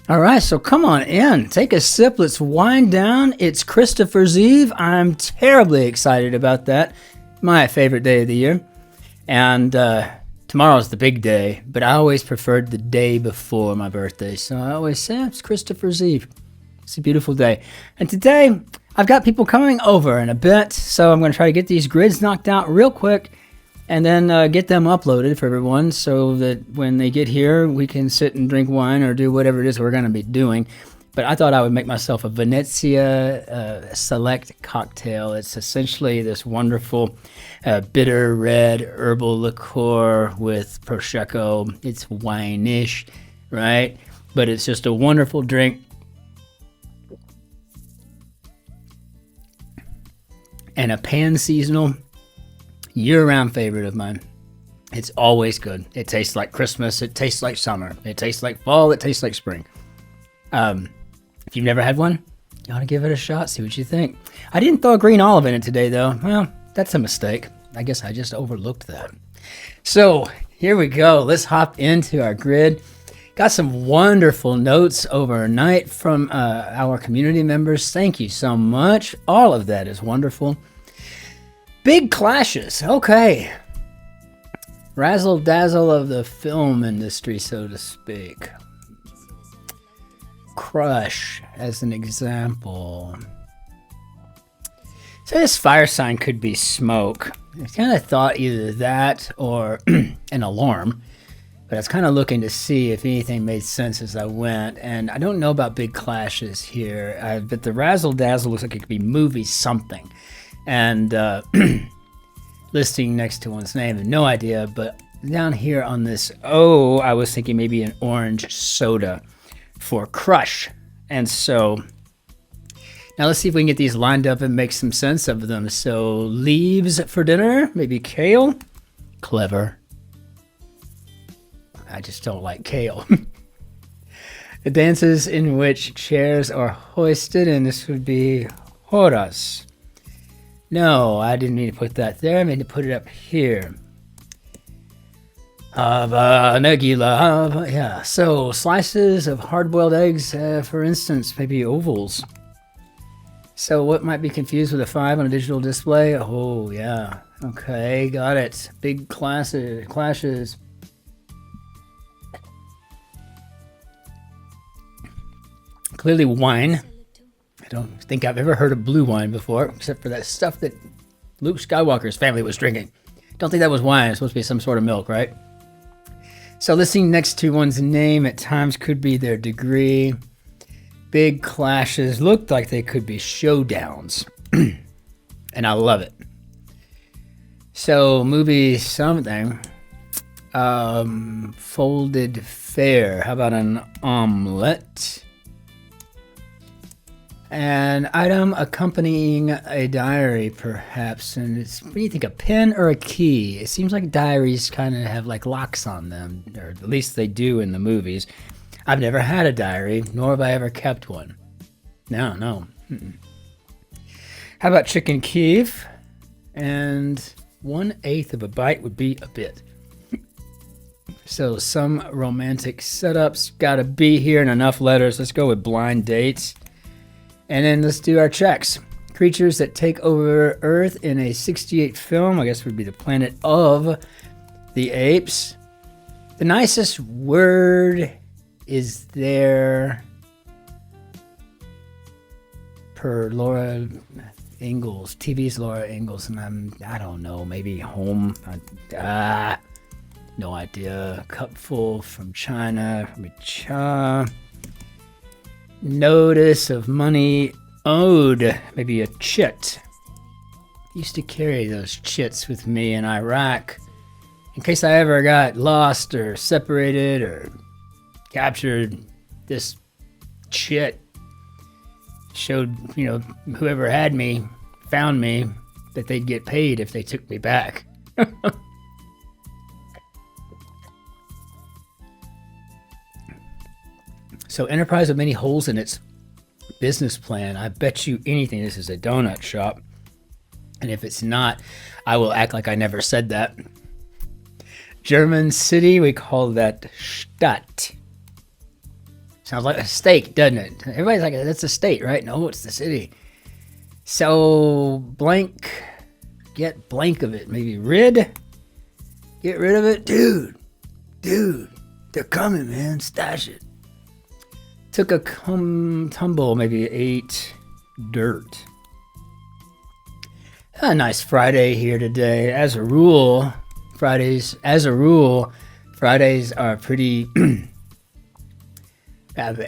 All right, so come on in. Take a sip. Let's wind down. It's Christopher's Eve. I'm terribly excited about that. My favorite day of the year. And tomorrow's the big day, but I always preferred the day before my birthday. So I always say it's Christopher's Eve. It's a beautiful day. And today, I've got people coming over in a bit, so I'm going to try to get these grids knocked out real quick and then get them uploaded for everyone so that when they get here, we can sit and drink wine or do whatever it is we're going to be doing. But I thought I would make myself a Venezia select cocktail. It's essentially this wonderful bitter red herbal liqueur with Prosecco. It's wine-ish, right? But it's just a wonderful drink. And a pan-seasonal, year-round favorite of mine. It's always good. It tastes like Christmas. It tastes like summer. It tastes like fall. It tastes like spring. If you've never had one, you ought to give it a shot. See what you think. I didn't throw a green olive in it today, though. Well, that's a mistake. I guess I just overlooked that. So here we go. Let's hop into our grid. Got some wonderful notes overnight from our community members. Thank you so much. All of that is wonderful. Big clashes. Okay. Razzle dazzle of the film industry, so to speak. Crush as an example. So this fire sign could be smoke. I kind of thought either that or an alarm, but I was kind of looking to see if anything made sense as I went. And I don't know about big clashes here, but the razzle dazzle looks like it could be movie something. And listing next to one's name, no idea. But down here on this O, I was thinking maybe an orange soda for crush. And so now let's see if we can get these lined up and make some sense of them. So leaves for dinner, maybe kale. Clever. I just don't like kale. The dances in which chairs are hoisted, and this would be horas. No, I didn't mean to put that there. I meant to put it up here. Nagila, yeah. So slices of hard-boiled eggs, for instance, maybe ovals. So what might be confused with a 5 on a digital display? Oh, yeah. Okay, got it. Big clashes. Clearly wine. I don't think I've ever heard of blue wine before, except for that stuff that Luke Skywalker's family was drinking. Don't think that was wine. It's supposed to be some sort of milk, right? So listing next to one's name at times could be their degree. Big clashes looked like they could be showdowns. And I love it. So movie something. Folded fare. How about an omelet? An item accompanying a diary, perhaps. And it's, what do you think, a pen or a key? It seems like diaries kind of have like locks on them, or at least they do in the movies. I've never had a diary, nor have I ever kept one. No. How about chicken Kiev? And 1/8 of a bite would be a bit. So some romantic setups gotta be here, and enough letters. Let's go with blind dates. And then let's do our checks. Creatures that take over Earth in a 68 film, I guess would be the Planet of the Apes. The nicest word is there per Laura Ingalls. TV's Laura Ingalls, and I don't know, maybe home. No idea. Cupful from China. Cha. Notice of money owed, maybe a chit. Used to carry those chits with me in Iraq in case I ever got lost or separated or captured. This chit showed, whoever had me, found me, that they'd get paid if they took me back. So enterprise with many holes in its business plan. I bet you anything this is a donut shop. And if it's not, I will act like I never said that. German city, we call that Stadt. Sounds like a steak, doesn't it? Everybody's like, that's a state, right? No, it's the city. So, blank, get blank of it. Maybe get rid of it. Dude, they're coming, man. Stash it. Took a tumble, maybe ate dirt. A nice Friday here today. As a rule, Fridays are pretty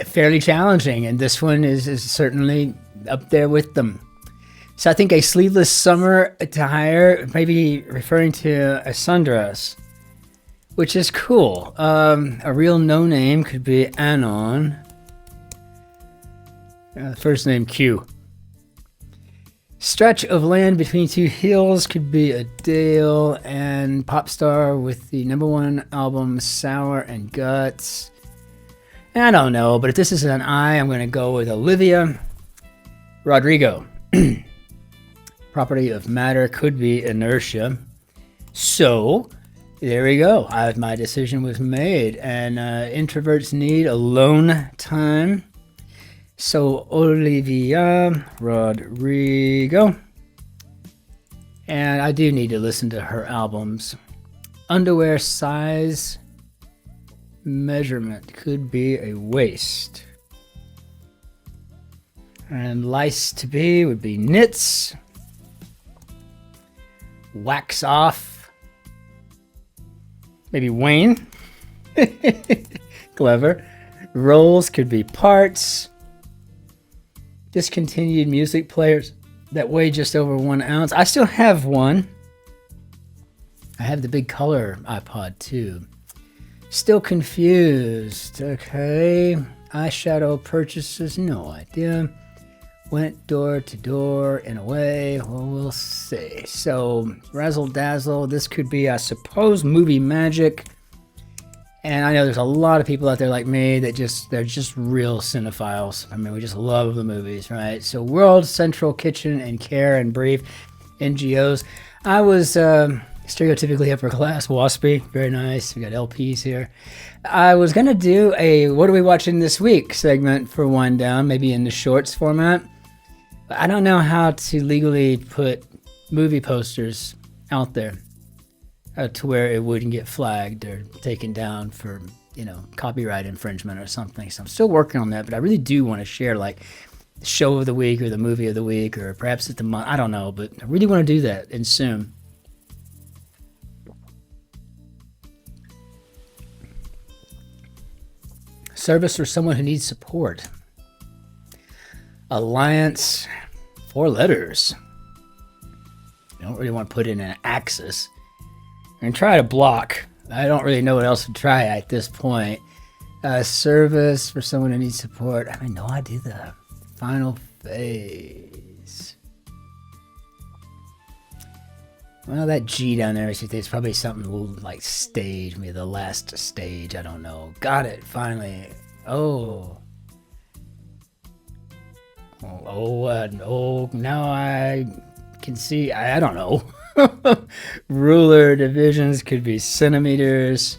fairly challenging, and this one is certainly up there with them. So I think a sleeveless summer attire, maybe referring to a sundress, which is cool. A real no-name could be Anon. First name Q. Stretch of land between two hills could be Adele, and pop star with the #1 album Sour and Guts. I don't know, but if this is an I, I'm going to go with Olivia Rodrigo. Property of matter could be inertia. So there we go. My decision was made, and introverts need alone time. So Olivia Rodrigo, and I do need to listen to her albums. Underwear size measurement could be a waist, and lice to be would be knits. Wax off, maybe Wayne. Clever. Rolls could be parts. Discontinued music players that weigh just over 1 ounce. I still have one. I have the big color iPod too. Still confused. Okay. Eyeshadow purchases, no idea. Went door to door in a way. Well, we'll see. So, razzle dazzle. This could be, I suppose, movie magic. And I know there's a lot of people out there like me that they're just real cinephiles. I mean, we just love the movies, right? So World Central Kitchen and Care and Brief, NGOs. I was stereotypically upper class, waspy, very nice. We got LPs here. I was going to do a What Are We Watching This Week segment for Wind Down, maybe in the shorts format. But I don't know how to legally put movie posters out there. To where it wouldn't get flagged or taken down for, copyright infringement or something. So I'm still working on that, but I really do want to share like the show of the week or the movie of the week, or perhaps at the month. I don't know, but I really want to do that and soon. Service for someone who needs support. Alliance, 4 letters. You don't really want to put in an axis. And try to block. I don't really know what else to try at this point. Service for someone who needs support. I know I do the final phase. Well, that G down there, it's probably something like stage, maybe the last stage. I don't know. Got it, finally. Oh, now I can see. I don't know. Ruler divisions could be centimeters.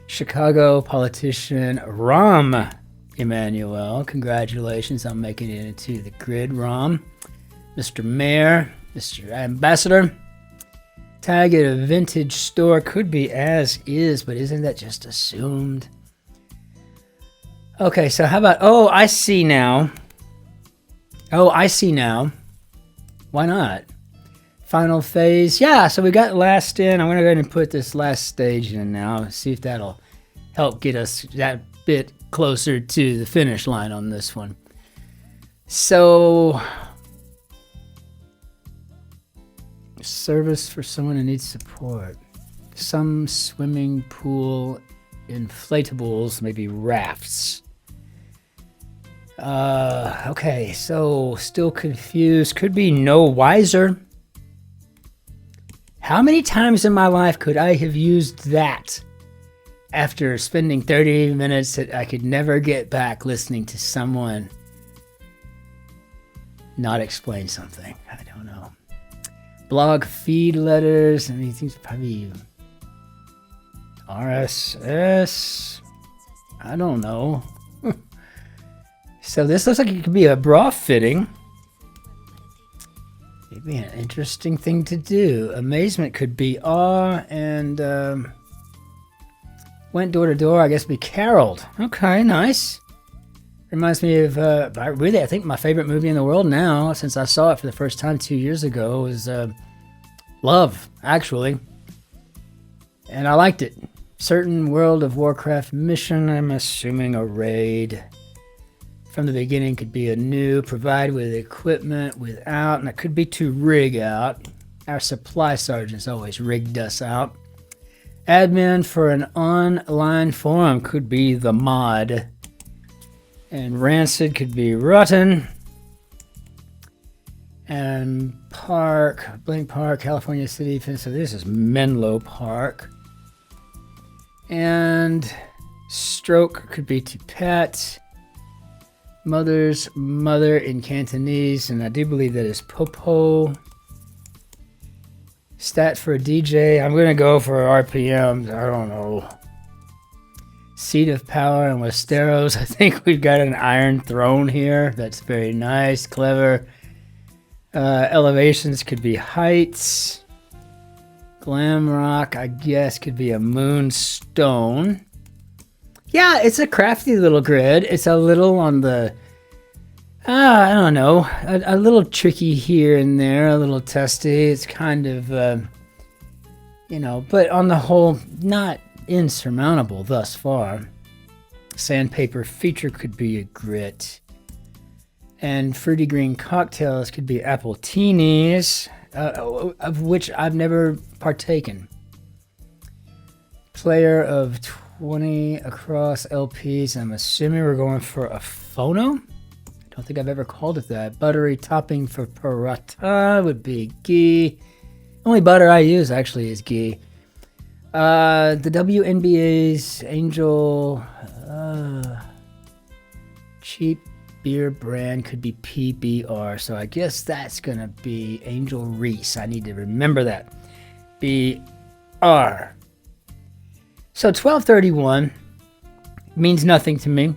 Chicago politician Rahm Emanuel. Congratulations on making it into the grid, Rahm. Mr. Mayor, Mr. Ambassador. Tag at a vintage store could be as is, but isn't that just assumed? Okay, so how about, I see now. Why not? Final phase. Yeah, so we got last in. I'm going to go ahead and put this last stage in now. See if that'll help get us that bit closer to the finish line on this one. So, service for someone who needs support. Some swimming pool inflatables, maybe rafts. Okay, so still confused. Could be no wiser. How many times in my life could I have used that after spending 30 minutes that I could never get back listening to someone not explain something? I don't know. Blog feed letters. I mean, things probably RSS. I don't know. So this looks like it could be a bra fitting. Maybe an interesting thing to do. Amazement could be awe, and went door to door, I guess be caroled. Okay, nice. Reminds me of, really, I think my favorite movie in the world now, since I saw it for the first time 2 years ago, was Love, actually. And I liked it. Certain World of Warcraft mission, I'm assuming a raid. From the beginning could be a new, provide with equipment without, and it could be to rig out. Our supply sergeants always rigged us out. Admin for an online forum could be the mod. And rancid could be rotten. And park, Blank Park, California City. So this is Menlo Park. And stroke could be to pet. Mother's mother in Cantonese, and I do believe that is popo. Stat for a DJ, I'm gonna go for RPMs, I don't know. Seat of power and Westeros, I think we've got an iron throne here. That's very nice, clever. Elevations could be heights. Glam rock, I guess, could be a moonstone. Yeah, it's a crafty little grid. It's a little on the, I don't know, a little tricky here and there, a little testy. It's kind of, you know, but on the whole, not insurmountable thus far. Sandpaper feature could be a grit. And fruity green cocktails could be apple teenies, of which I've never partaken. Player of 20 across LPs. I'm assuming we're going for a phono. I don't think I've ever called it that. Buttery topping for paratha would be ghee. Only butter I use actually is ghee. The WNBA's Angel cheap beer brand could be PBR. So I guess that's gonna be Angel Reese. I need to remember that. BR. So 1231 means nothing to me.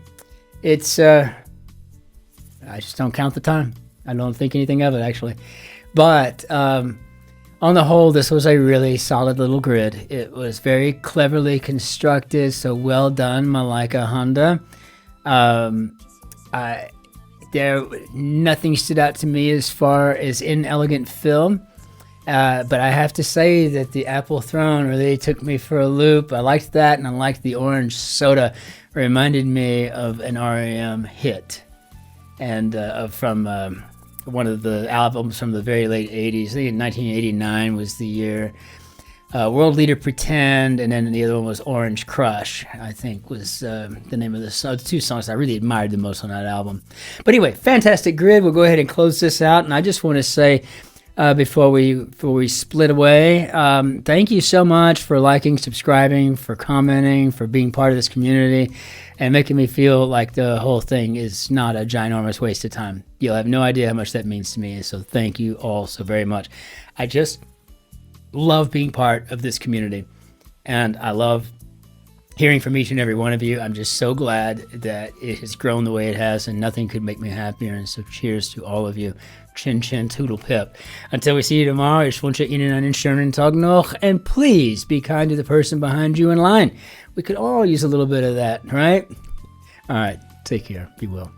It's, I just don't count the time. I don't think anything of it, actually. But on the whole, this was a really solid little grid. It was very cleverly constructed, so well done, Malaika Handa. Nothing stood out to me as far as inelegant film. But I have to say that the Apple Throne really took me for a loop. I liked that, and I liked the orange soda. It reminded me of an REM hit, and from one of the albums from the very late 80s. I think 1989 was the year. World Leader Pretend, and then the other one was Orange Crush, I think was the name of the two songs I really admired the most on that album. But anyway, fantastic grid. We'll go ahead and close this out, and I just want to say, before we split away, thank you so much for liking, subscribing, for commenting, for being part of this community, and making me feel like the whole thing is not a ginormous waste of time. You'll have no idea how much that means to me, so thank you all so very much. I just love being part of this community, and I love hearing from each and every one of you. I'm just so glad that it has grown the way it has, and nothing could make me happier, and so cheers to all of you. Cin-Cin Toodle Pip. Until we see you tomorrow, ich wünsche Ihnen einen schönen Tag noch, and please be kind to the person behind you in line. We could all use a little bit of that, right? All right, take care. Be well.